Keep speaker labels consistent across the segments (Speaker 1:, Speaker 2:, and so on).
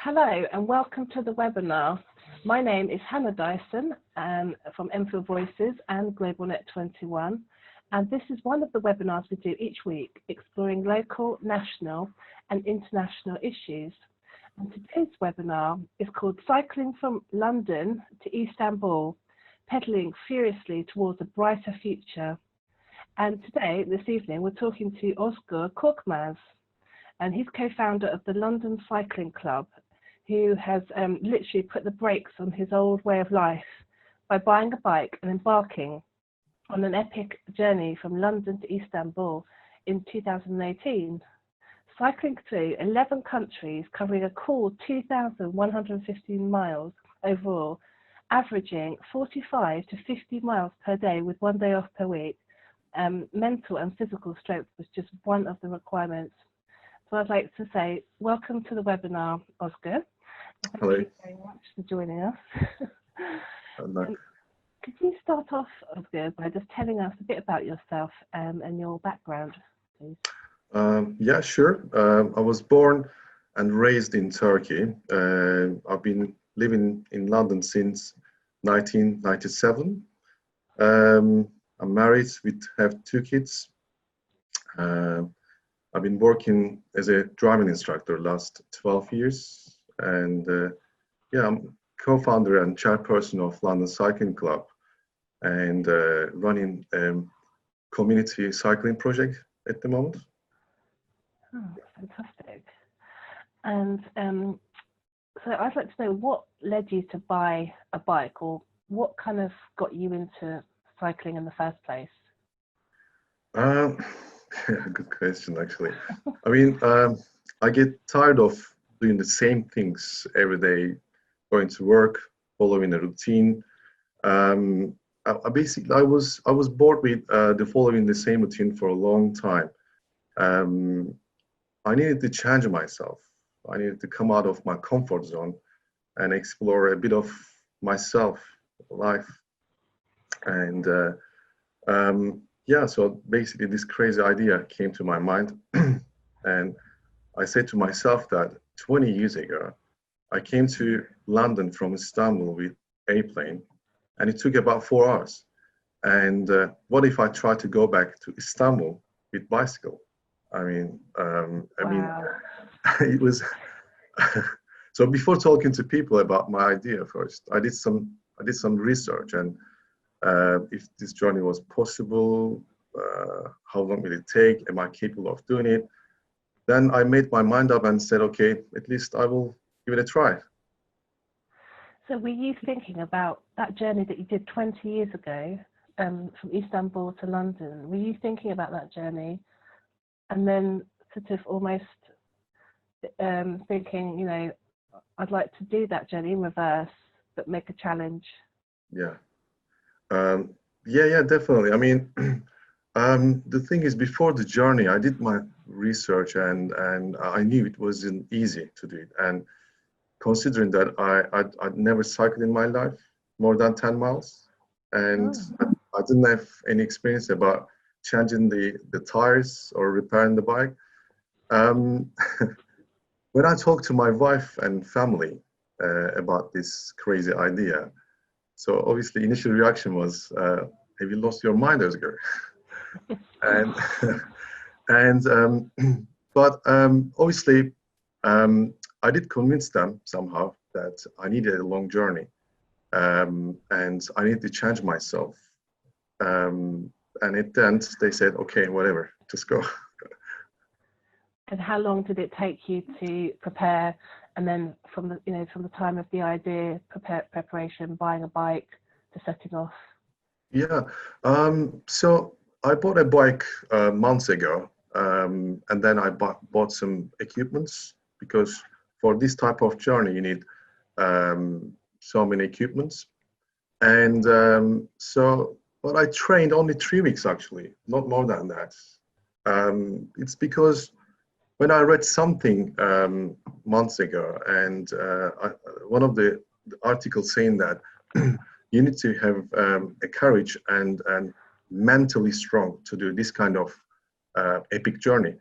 Speaker 1: Hello and welcome to the webinar. My name is Hannah Dyson from Enfield Voices and GlobalNet 21, and this is one of the webinars we do each week exploring local, national and international issues. And today's webinar is called Cycling from London to Istanbul, Pedalling Furiously Towards a Brighter Future. And today, this evening, we're talking to Ozgur Korkmaz, and he's co-founder of the London Cycling Club, who has literally put the brakes on his old way of life by buying a bike and embarking on an epic journey from London to Istanbul in 2018, cycling through 11 countries, covering a cool 2,115 miles overall, averaging 45 to 50 miles per day with 1 day off per week. Mental and physical strength was just one of the requirements. So I'd like to say, welcome to the webinar, Ozgur.
Speaker 2: Hello.
Speaker 1: Thank you very much for joining us.
Speaker 2: Hello.
Speaker 1: Could you start off, Ozgur, by just telling us a bit about yourself and your background, please?
Speaker 2: Yeah, sure. I was born and raised in Turkey. I've been living in London since 1997. I'm married, have 2 kids. I've been working as a driving instructor last 12 years, and yeah, I'm co-founder and chairperson of London Cycling Club, and running a community cycling project at the moment.
Speaker 1: Oh, fantastic. And so I'd like to know what led you to buy a bike, or what kind of got you into cycling in the first place?
Speaker 2: Good question, actually. I mean, I get tired of doing the same things every day, going to work, following a routine. I basically, I was bored with following the same routine for a long time. I needed to change myself. I needed to come out of my comfort zone and explore a bit of myself, life, and yeah, so basically this crazy idea came to my mind, and I said to myself that 20 years ago, I came to London from Istanbul with a plane, and it took about 4 hours. And what if I tried to go back to Istanbul with bicycle? I mean,
Speaker 1: Wow.
Speaker 2: it was. So before talking to people about my idea first, I did some research, and if this journey was possible, how long will it take, am I capable of doing it? Then I made my mind up and said, okay, at least I will give it a try.
Speaker 1: So were you thinking about that journey that you did 20 years ago, from Istanbul to London? Were you thinking about that journey and then sort of almost thinking, you know, I'd like to do that journey in reverse, but make a challenge?
Speaker 2: Yeah. Yeah, definitely. I mean, the thing is, before the journey, I did my research, and I knew it wasn't easy to do it. And considering that I'd never cycled in my life more than 10 miles, and I didn't have any experience about changing the tires or repairing the bike. When I talked to my wife and family about this crazy idea, so obviously initial reaction was, have you lost your mind, Ozgur? But obviously, I did convince them somehow that I needed a long journey, and I needed to change myself. And at the end, they said, okay, whatever, just go.
Speaker 1: And how long did it take you to prepare? And then from the time of the idea, preparation, buying a bike, to setting off?
Speaker 2: Yeah, so I bought a bike months ago, and then I bought some equipments, because for this type of journey you need so many equipments. And but I trained only 3 weeks, actually, not more than that. It's because when I read something months ago, and one of the articles saying that you need to have a courage and mentally strong to do this kind of epic journey.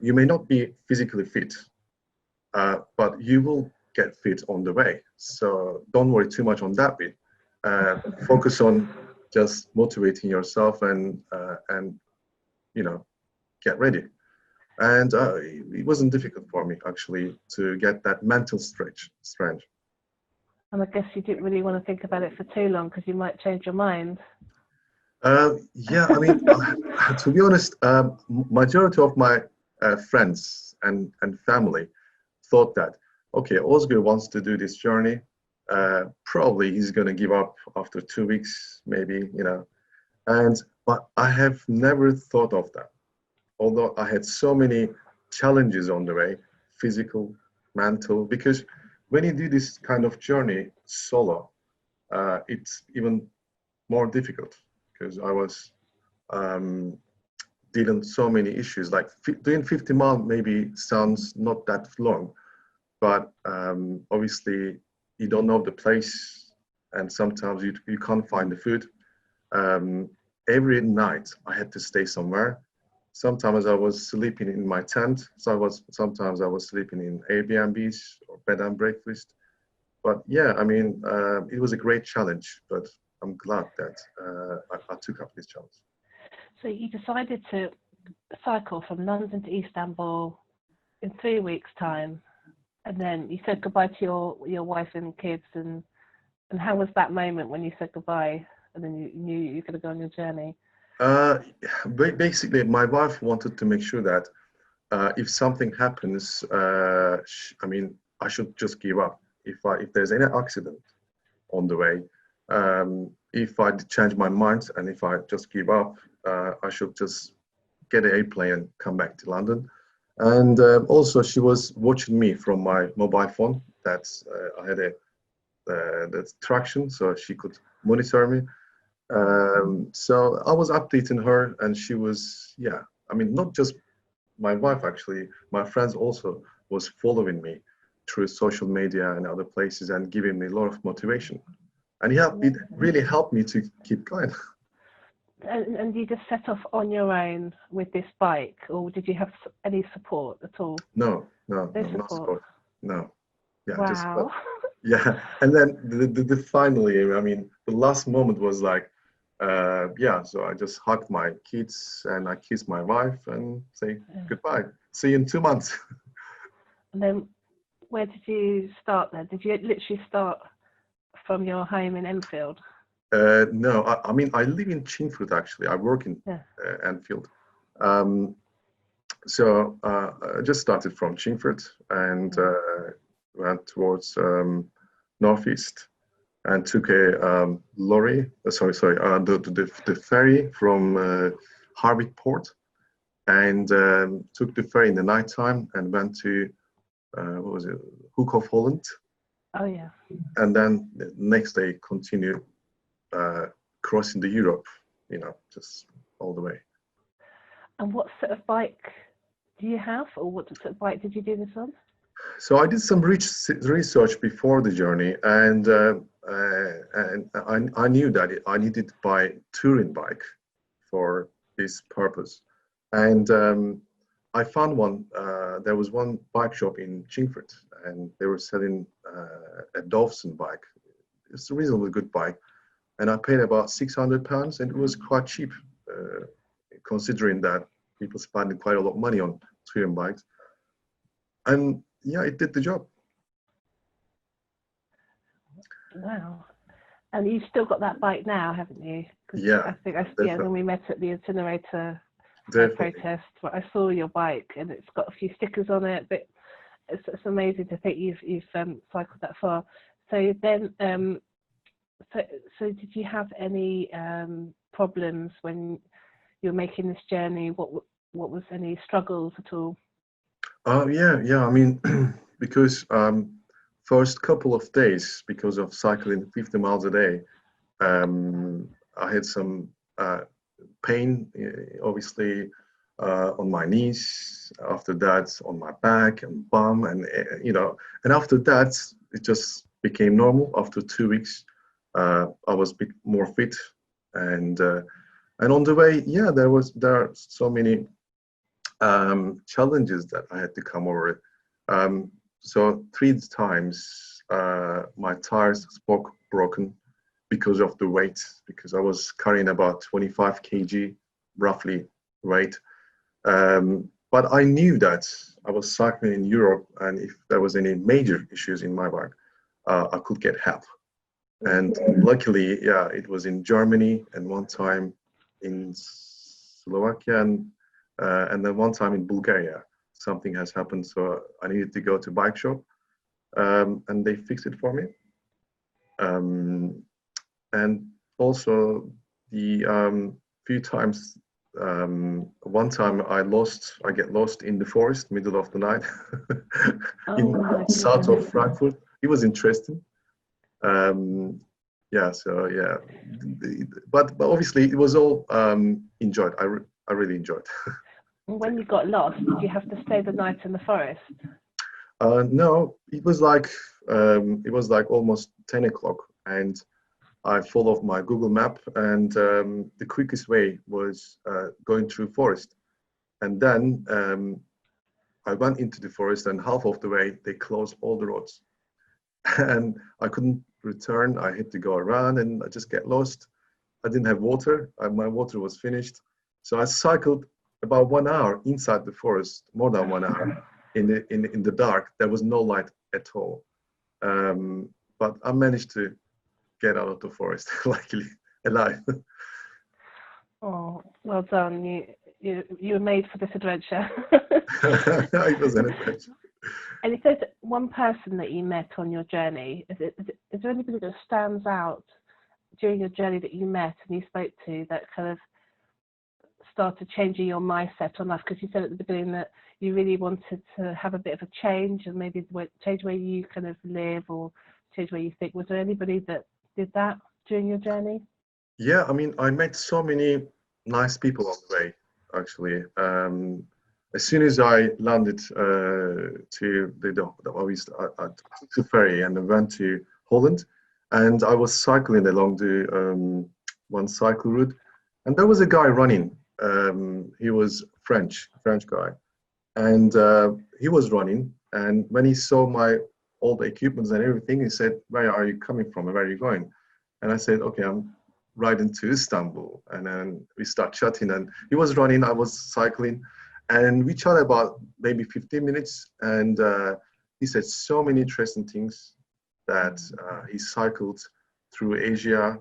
Speaker 2: You may not be physically fit, but you will get fit on the way. So don't worry too much on that bit. Focus on just motivating yourself and get ready. And it wasn't difficult for me actually to get that mental strength.
Speaker 1: And I guess you didn't really want to think about it for too long because you might change your mind.
Speaker 2: Yeah, I mean, to be honest, majority of my friends and family thought that, okay, Ozgur wants to do this journey. Probably he's going to give up after 2 weeks, maybe, but I have never thought of that. Although I had so many challenges on the way, physical, mental, because when you do this kind of journey solo, it's even more difficult because I was dealing so many issues. Like doing 50 miles maybe sounds not that long, but obviously you don't know the place, and sometimes you can't find the food. Every night I had to stay somewhere. Sometimes I was sleeping in my tent. Sometimes I was sleeping in Airbnbs or bed and breakfast. But yeah, I mean, it was a great challenge, but I'm glad that I took up this challenge.
Speaker 1: So you decided to cycle from London to Istanbul in 3 weeks' time, and then you said goodbye to your wife and kids. And how was that moment when you said goodbye, and then you knew you were going to go on your journey?
Speaker 2: Basically, my wife wanted to make sure that if something happens, I should just give up. If there's any accident on the way, if I change my mind and if I just give up, I should just get an airplane and come back to London. And also, she was watching me from my mobile phone. I had the traction, so she could monitor me. So I was updating her, and she was, yeah. I mean, not just my wife actually, my friends also was following me through social media and other places and giving me a lot of motivation. And it really helped me to keep going.
Speaker 1: And you just set off on your own with this bike, or did you have any support at all?
Speaker 2: No support. No. Yeah,
Speaker 1: wow.
Speaker 2: Yeah, and then the finally, I mean, the last moment was like, so I just hugged my kids and I kissed my wife and say goodbye. See you in 2 months.
Speaker 1: And then where did you start then? Did you literally start from your home in Enfield?
Speaker 2: No, I mean, I live in Chingford actually. I work in Enfield. So I just started from Chingford and went towards northeast and took a lorry. The ferry from Harwich Port, and took the ferry in the nighttime and went to Hook of Holland.
Speaker 1: Oh yeah.
Speaker 2: And then the next day continued crossing the Europe, just all the way.
Speaker 1: And what sort of bike do you have, or what sort of bike did you do this on?
Speaker 2: So I did some research before the journey, and I knew that I needed to buy a touring bike for this purpose. And I found one. There was one bike shop in Chingford, and they were selling a Dawson bike. It's a reasonably good bike, and I paid about £600, and it was quite cheap, considering that people spending quite a lot of money on touring bikes. And yeah, it did the job.
Speaker 1: Wow. And you've still got that bike now, haven't you?
Speaker 2: Yeah.
Speaker 1: I think when we met at the incinerator protest, I saw your bike and it's got a few stickers on it, but it's amazing to think you've cycled that far. So then, so did you have any problems when you were making this journey? What was any struggles at all?
Speaker 2: Yeah. I mean, because first couple of days, because of cycling 50 miles a day, I had some pain, obviously, on my knees. After that, on my back and bum, and and after that, it just became normal. After 2 weeks, I was a bit more fit, and on the way, yeah, there are so many challenges that I had to come over. so 3 times my tires spoke broken because of the weight, because I was carrying about 25 kg roughly weight. But I knew that I was cycling in Europe, and if there was any major issues in my bike, I could get help. And luckily, yeah, it was in Germany, and one time in Slovakia, and then one time in Bulgaria. Something has happened, so I needed to go to bike shop, and they fixed it for me. Um, and also the few times, one time I get lost in the forest, middle of the night, in south of Frankfurt. It was interesting. Um, yeah, so yeah, but obviously it was all enjoyed. I really enjoyed.
Speaker 1: When you got lost, did you have to stay the night in the forest?
Speaker 2: No, it was like almost 10 o'clock, and I followed my Google map, and the quickest way was going through forest. And then I went into the forest, and half of the way they closed all the roads, and I couldn't return. I had to go around, and I just get lost. I didn't have water. My water was finished, so I cycled about 1 hour inside the forest, more than 1 hour in the dark. There was no light at all, but I managed to get out of the forest, luckily alive.
Speaker 1: Oh, well done. You were made for this adventure.
Speaker 2: It was an adventure.
Speaker 1: And if there's one person that you met on your journey, is there anybody that stands out during your journey that you met and you spoke to that kind of started changing your mindset on life? Because you said at the beginning that you really wanted to have a bit of a change and maybe change where you kind of live or change where you think. Was there anybody that did that during your journey?
Speaker 2: Yeah, I mean, I met so many nice people on the way, actually. As soon as I landed to I took the ferry and I went to Holland, and I was cycling along the one cycle route, and there was a guy running. He was French guy, and he was running. And when he saw my old equipments and everything, he said, "Where are you coming from? Where are you going?" And I said, "Okay, I'm riding to Istanbul." And then we start chatting, and he was running, I was cycling, and we chatted about maybe 15 minutes. And he said so many interesting things that he cycled through Asia.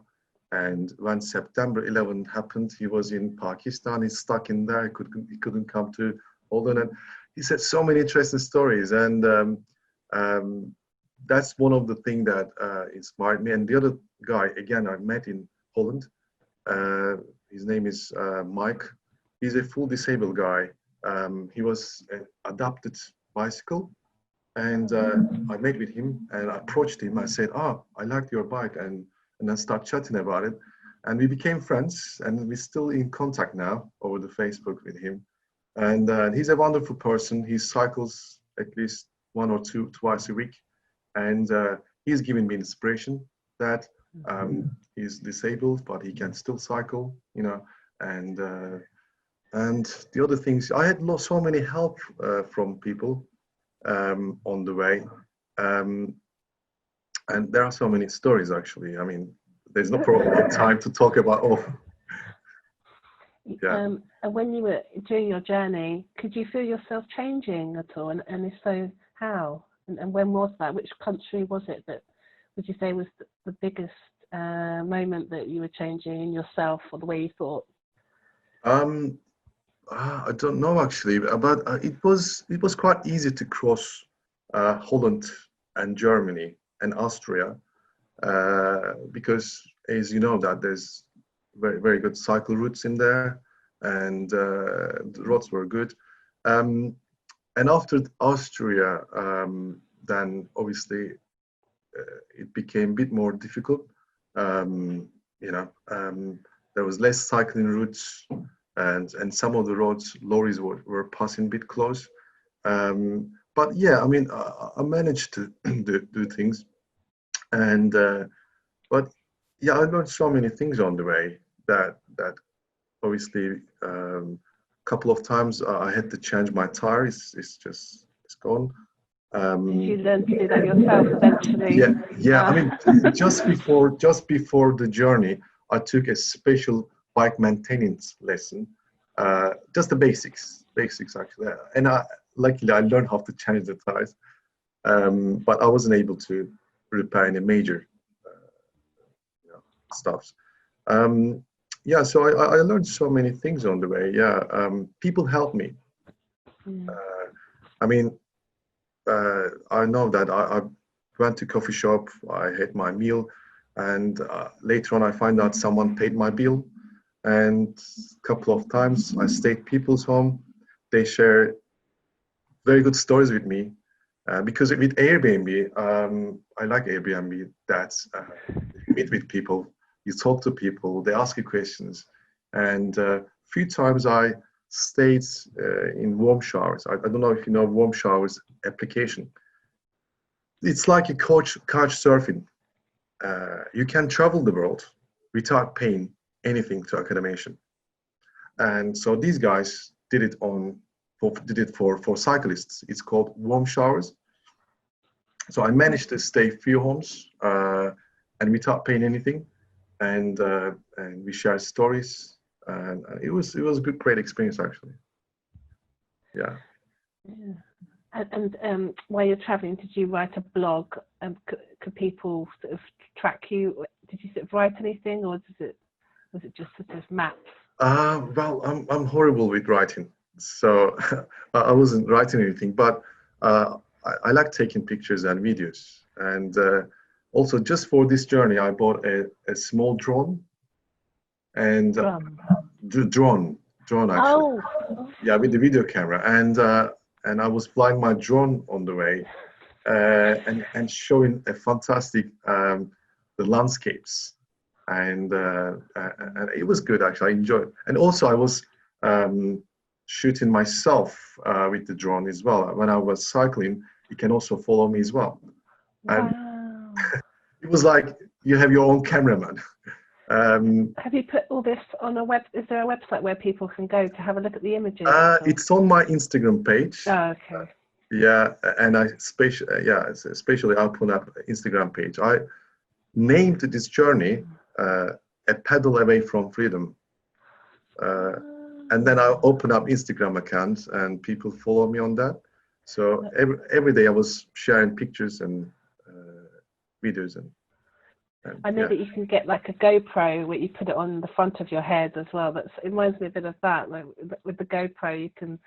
Speaker 2: And when September 11 happened, he was in Pakistan. He's stuck in there. He couldn't come to Holland. And he said so many interesting stories. And that's one of the things that inspired me. And the other guy, again, I met in Holland. His name is Mike. He's a full disabled guy. He was an adapted bicycle. And I met with him and I approached him. I said, "Oh, I liked your bike." And then start chatting about it. And we became friends, and we're still in contact now over the Facebook with him. And he's a wonderful person. He cycles at least one or twice a week. And he's giving me inspiration that he's disabled, but he can still cycle, you know. And the other things, I had lost so many help from people on the way. And there are so many stories, actually. I mean, there's no problem time to talk about all. Yeah.
Speaker 1: And when you were during your journey, could you feel yourself changing at all? And if so, how? And when was that? Which country was it that would you say was the biggest moment that you were changing in yourself or the way you thought?
Speaker 2: I don't know actually, but it was quite easy to cross Holland and Germany and Austria because, as you know, that there's very, very good cycle routes in there, and the roads were good. And after Austria, then obviously it became a bit more difficult. You know, there was less cycling routes, and some of the roads, lorries were passing a bit close. But yeah, I mean, I managed to do things, and but yeah, I learned so many things on the way that obviously a couple of times I had to change my tire. It's gone,
Speaker 1: Did you
Speaker 2: Um,
Speaker 1: learn to do that yourself eventually?
Speaker 2: yeah. I mean, just before the journey, I took a special bike maintenance lesson, just the basics actually. And luckily, I learned how to change the tires, but I wasn't able to repair any major you know, stuffs. Um, yeah, so I learned so many things on the way. Yeah, people helped me.
Speaker 1: Mm.
Speaker 2: I mean, I know that I went to coffee shop, I had my meal, and later on I find out someone paid my bill. And a couple of times I stayed people's home. They share very good stories with me. Because with Airbnb, I like Airbnb. That's you meet with people, you talk to people, they ask you questions, and few times I stayed in warm showers. I don't know if you know warm showers application. It's like a couch surfing. You can travel the world without paying anything to accommodation. And so these guys did it for cyclists. It's called warm showers. So I managed to stay few homes and without paying anything, and we shared stories, and it was a good, great experience actually. Yeah.
Speaker 1: Yeah. And while you're traveling, did you write a blog? Could people sort of track you? Did you sort of write anything, or was it just sort of maps?
Speaker 2: Well, I'm horrible with writing, so I wasn't writing anything. But I like taking pictures and videos, and also just for this journey, I bought a small drone and
Speaker 1: Drum.
Speaker 2: drone actually.
Speaker 1: Oh,
Speaker 2: Yeah, with the video camera, and I was flying my drone on the way, and showing a fantastic the landscapes, and it was good actually. I enjoyed, and also I was shooting myself with the drone as well. When I was cycling, you can also follow me as well, and
Speaker 1: wow.
Speaker 2: it was like you have your own cameraman.
Speaker 1: Have you put all this on a web? Is there a website where people can go to have a look at the images at all?
Speaker 2: It's on my Instagram page.
Speaker 1: Oh, okay.
Speaker 2: Yeah, and especially I open up Instagram page. I named this journey a pedal away from freedom, uh, and then I open up Instagram account and people follow me on that. So every day I was sharing pictures and videos and
Speaker 1: I know
Speaker 2: yeah.
Speaker 1: that you can get like a GoPro where you put it on the front of your head as well. It reminds me a bit of that. Like with the GoPro, you can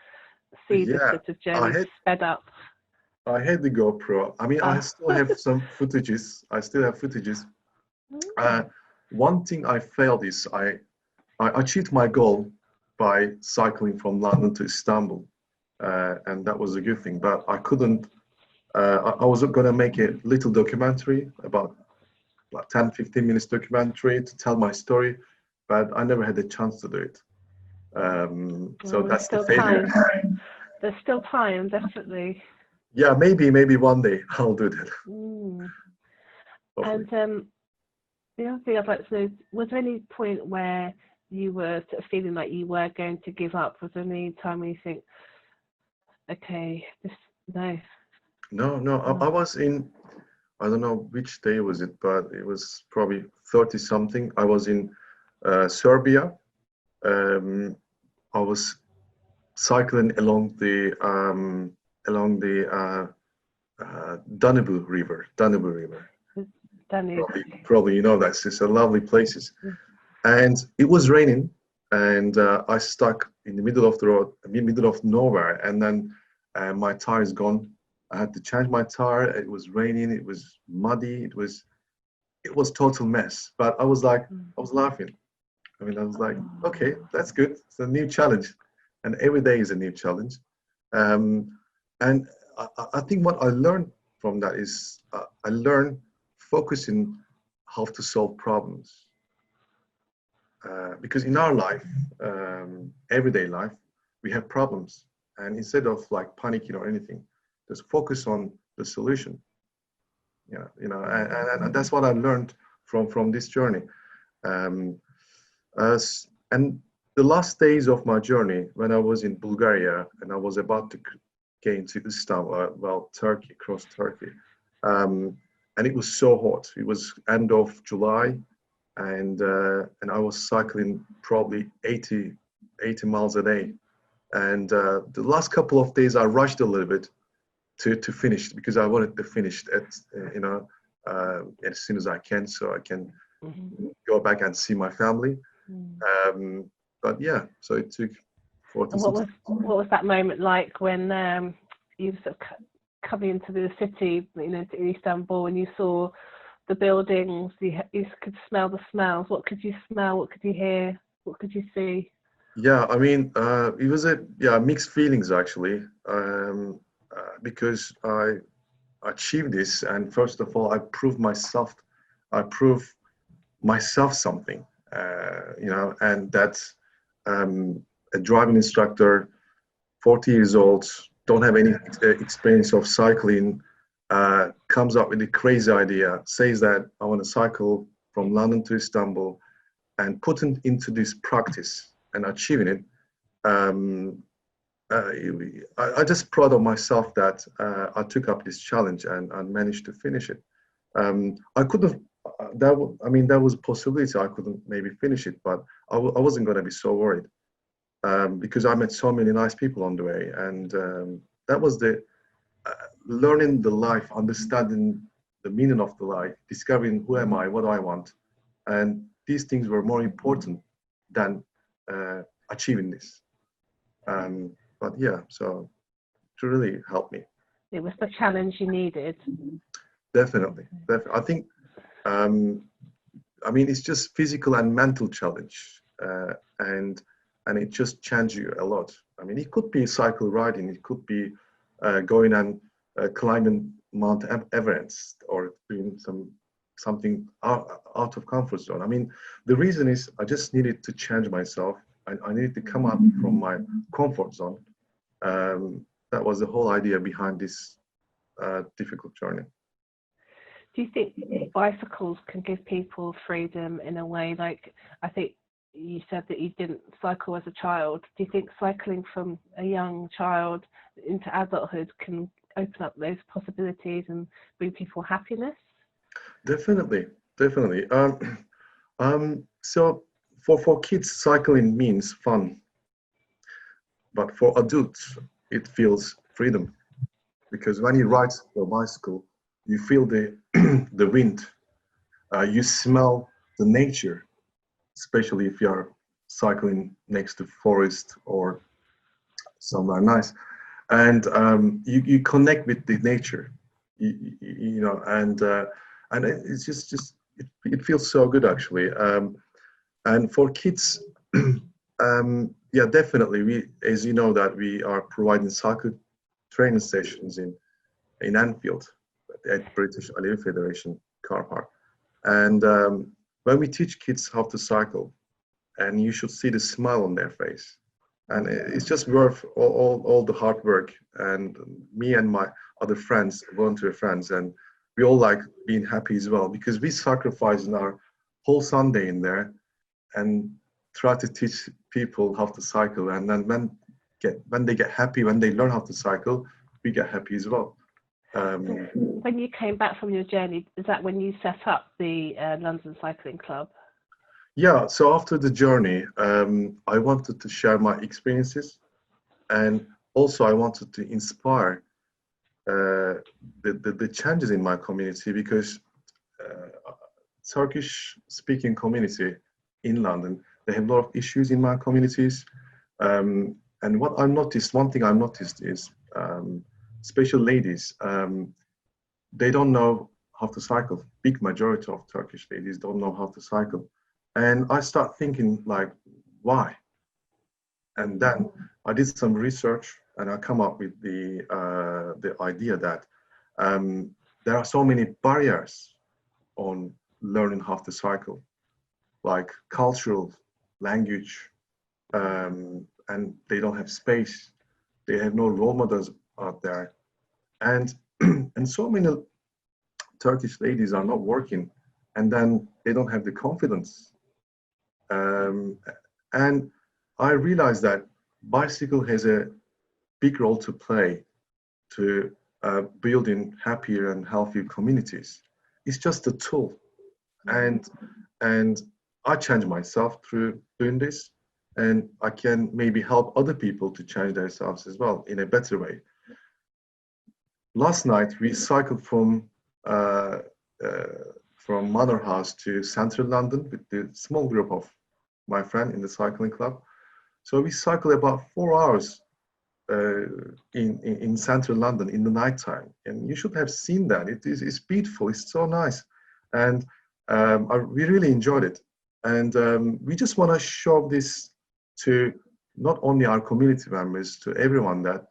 Speaker 1: see the
Speaker 2: Yeah,
Speaker 1: sort of
Speaker 2: I
Speaker 1: journey
Speaker 2: had
Speaker 1: sped up.
Speaker 2: I had the GoPro. I mean, I
Speaker 1: Oh.
Speaker 2: still have some footages. I still have footages.
Speaker 1: Mm.
Speaker 2: Uh, One thing I failed is I achieved my goal by cycling from London to Istanbul, and that was a good thing. But I couldn't. I was going to make a little documentary about like 10, 15 minutes documentary to tell my story, but I never had the chance to do it. So
Speaker 1: Well, there's
Speaker 2: that's the
Speaker 1: still
Speaker 2: failure.
Speaker 1: time. There's still time, definitely.
Speaker 2: Yeah, maybe one day I'll do that.
Speaker 1: Mm.
Speaker 2: Hopefully.
Speaker 1: And the other thing I'd like to know is, was there any point where you were sort of feeling like you were going to give up? Was there any time when you think, okay, no.
Speaker 2: No, no, I
Speaker 1: Oh.
Speaker 2: was in. I don't know which day was it, but it was probably 30 something. I was in Serbia. Um, I was cycling along the Danube River.
Speaker 1: Danube.
Speaker 2: Probably you know that it's a lovely places. And it was raining, and I stuck in the middle of the road, middle of nowhere, and then my tire is gone. I had to change my tire. It was raining. It was muddy. It was total mess. But I was like, I was laughing. I mean, I was like, okay, that's good. It's a new challenge, and every day is a new challenge. Um, and I think what I learned from that is I learned focusing how to solve problems. Because in our life, everyday life, we have problems, and instead of like panicking or anything, just focus on the solution. Yeah, and that's what I learned from this journey. Um, and the last days of my journey, when I was in Bulgaria and I was about came to Istanbul, well, Turkey, across Turkey. And it was so hot. It was end of July, and I was cycling probably 80 miles a day. And the last couple of days, I rushed a little bit to finish because I wanted to finish at as soon as I can, so I can go back and see my family. But yeah, so it took 4 to
Speaker 1: And
Speaker 2: 6.
Speaker 1: what was that moment like when you sort of coming into the city, to Istanbul, and you saw the buildings, you could smell the smells. What could you smell? What could you hear? What could you see?
Speaker 2: Yeah, I mean, it was mixed feelings actually, because I achieved this, and first of all, I proved myself something, and that's a driving instructor, 40 years old, don't have any experience of cycling, comes up with a crazy idea, says that I want to cycle from London to Istanbul, and putting into this practice and achieving it. I just proud of myself that I took up this challenge and managed to finish it. I could have, there was a possibility I couldn't maybe finish it, but I wasn't going to be so worried, because I met so many nice people on the way, and that was the learning the life, understanding the meaning of the life, discovering who am I, what do I want, and these things were more important than achieving this. But yeah, so it really helped me.
Speaker 1: It was the challenge you needed.
Speaker 2: Definitely. I think, it's just physical and mental challenge, and it just changed you a lot. I mean, it could be cycle riding, it could be going and climbing Mount Everest, or doing something out of comfort zone. I mean, the reason is I just needed to change myself. I needed to come up from my comfort zone. That was the whole idea behind this difficult journey.
Speaker 1: Do you think bicycles can give people freedom in a way? Like, I think you said that you didn't cycle as a child. Do you think cycling from a young child into adulthood can open up those possibilities and bring people happiness?
Speaker 2: Definitely. So for kids, cycling means fun, but for adults, it feels freedom, because when you ride your bicycle, you feel the the wind, you smell the nature, especially if you are cycling next to forest or somewhere nice, and you connect with the nature, and it's just it feels so good actually. And for kids, yeah, definitely, we, as you know, that we are providing cycle training stations in Anfield at British Railway Federation car park, and when we teach kids how to cycle, and you should see the smile on their face, and it's just worth all the hard work. And me and my other friends, volunteer friends, and we all like being happy as well, because we sacrifice our whole Sunday in there and try to teach people how to cycle. And then when they get happy, when they learn how to cycle, we get happy as well.
Speaker 1: When you came back from your journey, is that when you set up the London Cycling Club?
Speaker 2: Yeah, so after the journey, I wanted to share my experiences, and also I wanted to inspire the changes in my community, because Turkish-speaking community in London, they have a lot of issues in my communities. And one thing I noticed is, especially ladies, they don't know how to cycle. Big majority of Turkish ladies don't know how to cycle. And I start thinking, like, why? And then I did some research, and I come up with the idea that there are so many barriers on learning how to cycle, like cultural, language, and they don't have space. They have no role models out there, and and so many Turkish ladies are not working, and then they don't have the confidence. And I realized that bicycle has a big role to play to building happier and healthier communities. It's just a tool, and I change myself through doing this, and I can maybe help other people to change themselves as well in a better way. Last night we cycled uh, from Manor House to central London with the small group of my friend in the cycling club. So we cycled about 4 hours in central London in the nighttime, and you should have seen that. It's beautiful. It's so nice, and we really enjoyed it. And we just want to show this to not only our community members, to everyone that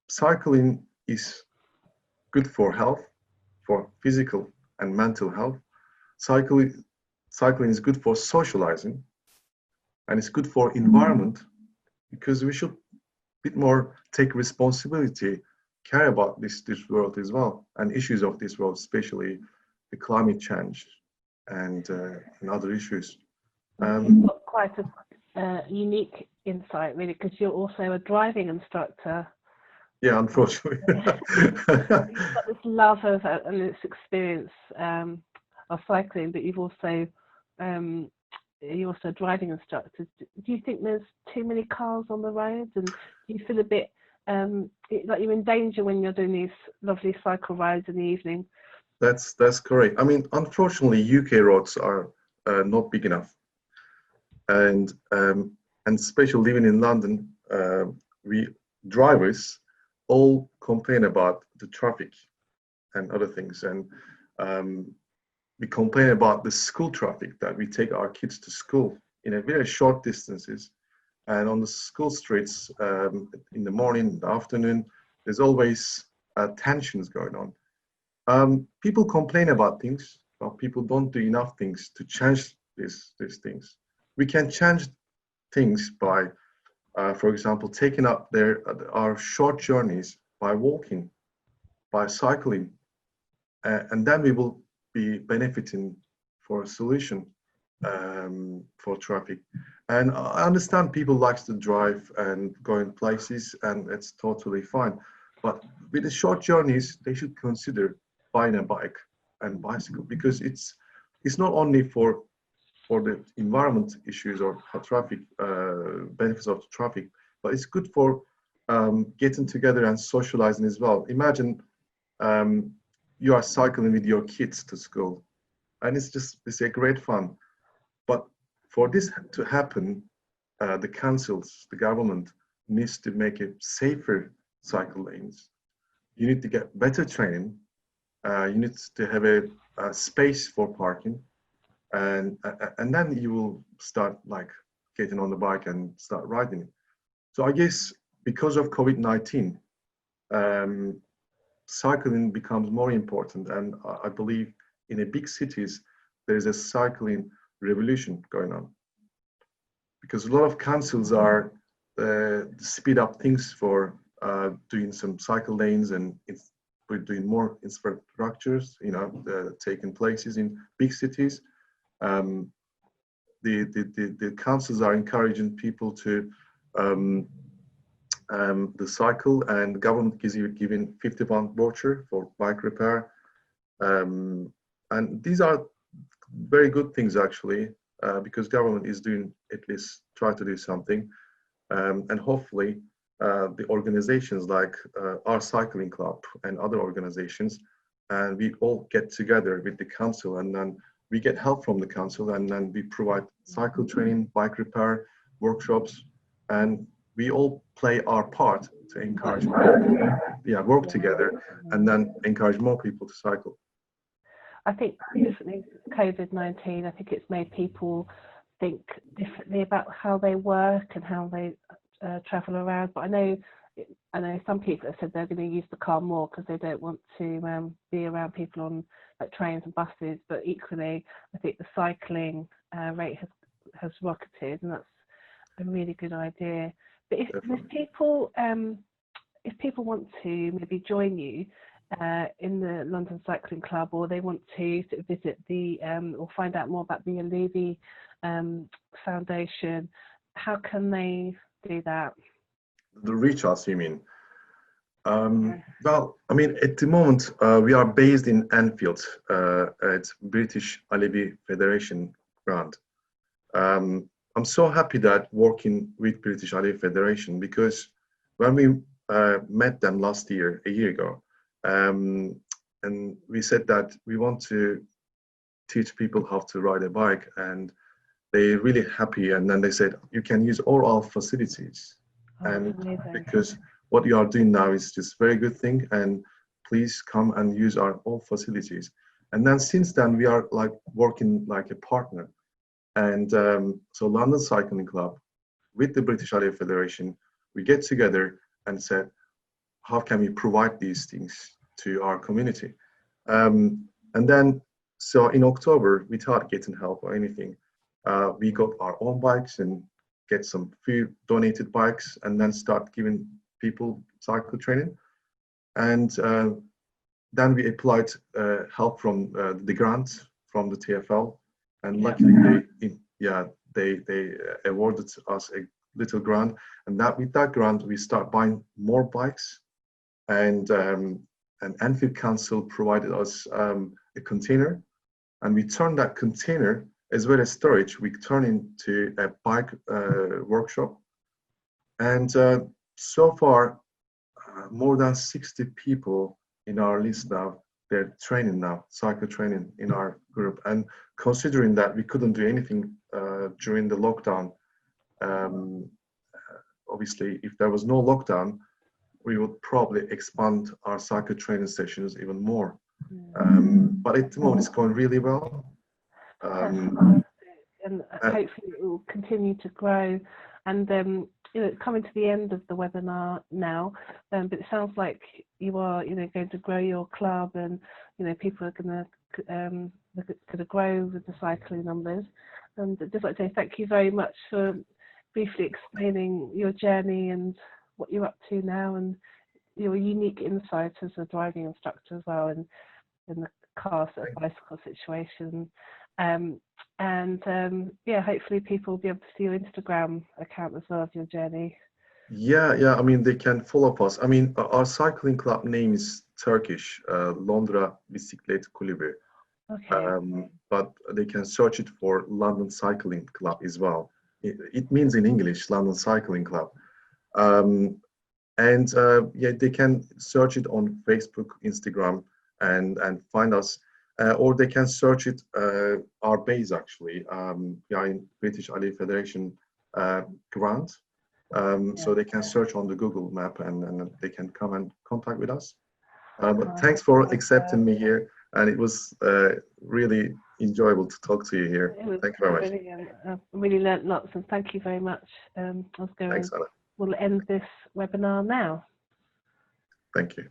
Speaker 2: cycling is good for health, for physical and mental health. Cycling is good for socializing, and it's good for environment, because we should a bit more take responsibility, care about this world as well, and issues of this world, especially the climate change and other issues.
Speaker 1: You've got quite a unique insight, really, because you're also a driving instructor.
Speaker 2: Yeah, unfortunately.
Speaker 1: You've got this love of and this experience of cycling, but you're also a driving instructor. Do you think there's too many cars on the roads, and do you feel a bit like you're in danger when you're doing these lovely cycle rides in the evening?
Speaker 2: That's correct. I mean, unfortunately, UK roads are not big enough, and especially living in London, we drivers all complain about the traffic and other things, and we complain about the school traffic, that we take our kids to school in a very short distances, and on the school streets in the morning, in the afternoon, there's always tensions going on. People complain about things, but people don't do enough things to change these things. We can change things by, for example, taking up our short journeys by walking, by cycling, and then we will be benefiting for a solution for traffic. And I understand people like to drive and go in places, and it's totally fine. But with the short journeys, they should consider buying a bike and bicycle, because it's not only for the environment issues or traffic benefits of traffic, but it's good for getting together and socializing as well. Imagine you are cycling with your kids to school, and it's a great fun. But for this to happen, the councils, the government needs to make it safer cycle lanes. You need to get better training. You need to have a space for parking, and then you will start like getting on the bike and start riding it. So I guess because of COVID-19, cycling becomes more important, and I believe in the big cities there is a cycling revolution going on, because a lot of councils are speed up things for doing some cycle lanes, and we're doing more infrastructures, taking places in big cities. The councils are encouraging people to the cycle, and the government is giving £50 voucher for bike repair, and these are very good things actually, because government is doing, at least try to do something, and hopefully the organizations like our cycling club and other organizations, and we all get together with the council, and then we get help from the council, and then we provide cycle training, bike repair workshops, and we all play our part to encourage people, work together, and then encourage more people to cycle.
Speaker 1: I think definitely COVID-19, I think it's made people think differently about how they work and how they travel around. But I know some people have said they're going to use the car more because they don't want to be around people on like trains and buses. But equally, I think the cycling rate has rocketed, and that's a really good idea. But if people want to maybe join you in the London Cycling Club, or they want to sort of visit or find out more about the Alevi Foundation, how can they do that?
Speaker 2: The reach us, you mean? Well, I mean, at the moment, we are based in Anfield at British Alevi Federation grant. I'm so happy that working with British Alevi Federation, because when we met them last year, a year ago, and we said that we want to teach people how to ride a bike, and they're really happy. And then they said, you can use all our facilities.
Speaker 1: Oh,
Speaker 2: And
Speaker 1: that's amazing.
Speaker 2: because what you are doing now is just very good thing, and please come and use our all facilities. And then since then, we are like working like a partner. And so London Cycling Club with the British Alevi Federation, we get together and said, how can we provide these things to our community? And then, so in October, without getting help or anything, we got our own bikes and get some few donated bikes, and then start giving people cycle training. And then we applied help from the grant from the TFL, and luckily they awarded us a little grant, and that with that grant we start buying more bikes, and Anfield Council provided us a container, and we turned that container as well as storage, we turn into a bike workshop. And so far, more than 60 people in our list now, they're training now, cycle training in our group. And considering that we couldn't do anything during the lockdown, obviously, if there was no lockdown, we would probably expand our cycle training sessions even more. But at the moment, it's going really well.
Speaker 1: And hopefully it will continue to grow. And you know, coming to the end of the webinar now, but it sounds like you are, you know, going to grow your club, and you know, people are going to grow with the cycling numbers. And I'd just like to say thank you very much for briefly explaining your journey and what you're up to now, and your unique insight as a driving instructor as well, and in the car sort of bicycle situation. Yeah, hopefully people will be able to see your Instagram account as well of your journey.
Speaker 2: Yeah. I mean, they can follow us. I mean, our cycling club name is Turkish, Londra Bisiklet Kulübü.
Speaker 1: Okay.
Speaker 2: But they can search it for London Cycling Club as well. It means in English, London Cycling Club. Yeah, they can search it on Facebook, Instagram, and find us. Or they can search it, our base actually, in British Alevi Federation grant. So they can search on the Google map, and they can come and contact with us. But thanks for accepting me here, and it was really enjoyable to talk to you here. Thank you very much.
Speaker 1: Brilliant. I really learnt lots, and thank you very much, Ozgur.
Speaker 2: Thanks, Anna.
Speaker 1: We'll end this webinar now.
Speaker 2: Thank you.